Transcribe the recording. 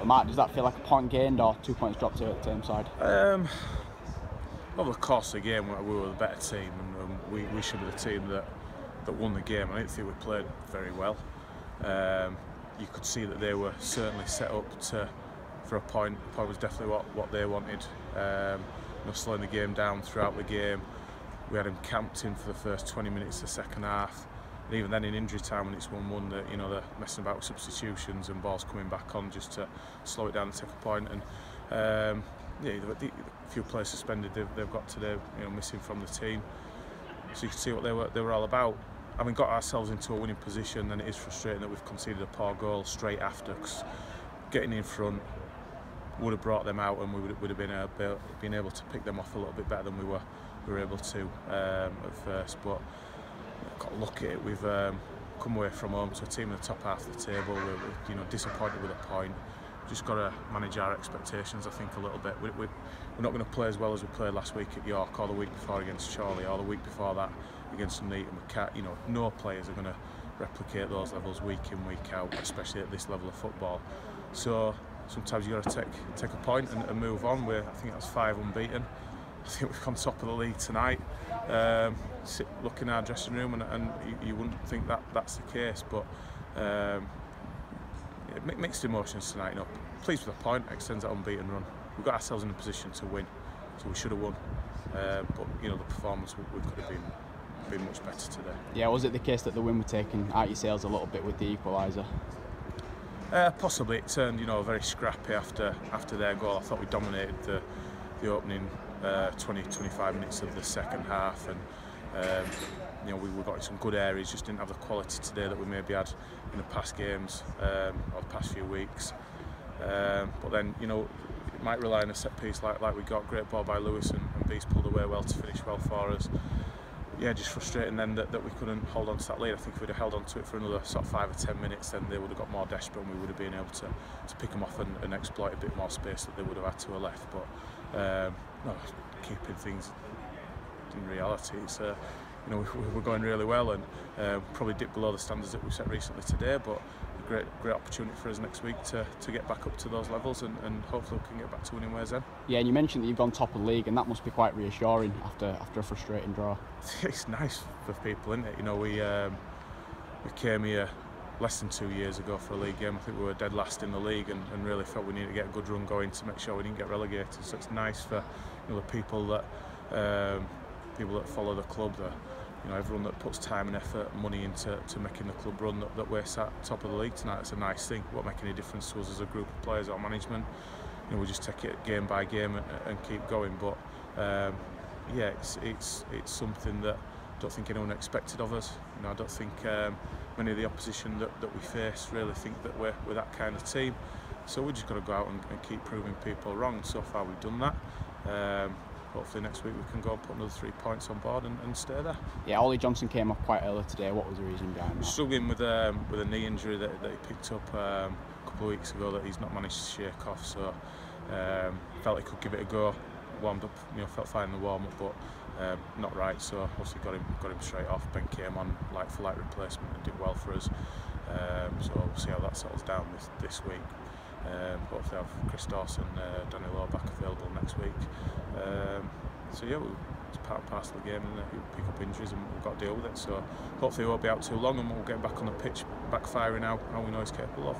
mark. Does that feel like a point gained or 2 points dropped to Thames side? Over the course of the game, we were the better team, and we should be the team that won the game. I didn't think we played very well. You could see that they were certainly set up for a point. The point was definitely what they wanted. Slowing the game down throughout the game. We had them camped in for the first 20 minutes of the second half. And even then in injury time when it's 1-1, they're messing about with substitutions and balls coming back on just to slow it down and take a point. And the few players suspended they've got today, missing from the team. So you can see what they were all about. Having got ourselves into a winning position, then it is frustrating that we've conceded a poor goal straight after, because getting in front would have brought them out, and we would have been able to pick them off a little bit better than we were able to at first. But we've got to look at it. We've come away from home to a team in the top half of the table. We're disappointed with a point. Just got to manage our expectations, I think, a little bit. We're not going to play as well as we played last week at York, or the week before against Chorley, or the week before that against Nuneaton. We can't, no players are going to replicate those levels week in, week out, especially at this level of football. So sometimes you've got to take a point and move on. I think that's 5 unbeaten. I think we've gone top of the league tonight. Look in our dressing room, and you wouldn't think that's the case, but mixed emotions tonight. Pleased with the point, extends that unbeaten run. We've got ourselves in a position to win, so we should have won. But the performance we could have been much better today. Yeah, was it the case that the win were taken out your sails a little bit with the equaliser? Possibly. It turned very scrappy after their goal. I thought we dominated the opening 20-25 minutes of the second half, and we got in some good areas, just didn't have the quality today that we maybe had in the past games or the past few weeks. But then it might rely on a set piece like we got. Great ball by Lewis, and Beast pulled away well to finish well for us. Yeah, just frustrating then that we couldn't hold on to that lead. I think if we'd have held on to it for another sort of 5 or 10 minutes, then they would have got more desperate, and we would have been able to pick them off and exploit a bit more space that they would have had to have left. But no, keeping things in reality, it's we're going really well, and probably dipped below the standards that we've set recently today, but a great opportunity for us next week to get back up to those levels, and hopefully we can get back to winning ways then. Yeah, and you mentioned that you've gone top of the league, and that must be quite reassuring after a frustrating draw. It's nice for people, isn't it? We came here less than 2 years ago for a league game. I think we were dead last in the league, and really felt we needed to get a good run going to make sure we didn't get relegated. So it's nice for the people that follow the club, everyone that puts time and effort and money into making the club run, that we're sat top of the league tonight. It's a nice thing. It won't make any difference to us as a group of players or management. We just take it game by game and keep going. But yeah, it's something that I don't think anyone expected of us. I don't think many of the opposition that we face really think that we're that kind of team. So we've just got to go out and keep proving people wrong. So far we've done that. Hopefully next week we can go and put another 3 points on board and stay there. Yeah, Ollie Johnson came off quite early today. What was the reason behind that? Struggling with a knee injury that he picked up a couple of weeks ago that he's not managed to shake off. So felt he could give it a go. Warmed up, felt fine in the warm up, but not right. So obviously got him straight off. Ben came on like for like replacement and did well for us. So we'll see how that settles down this week. Hopefully have Chris Dawson, Danny Lowe back available next week. So yeah, it's part and parcel of the game, and you pick up injuries, and we've got to deal with it. So hopefully he won't be out too long, and we'll get back on the pitch, backfiring how we know he's capable of.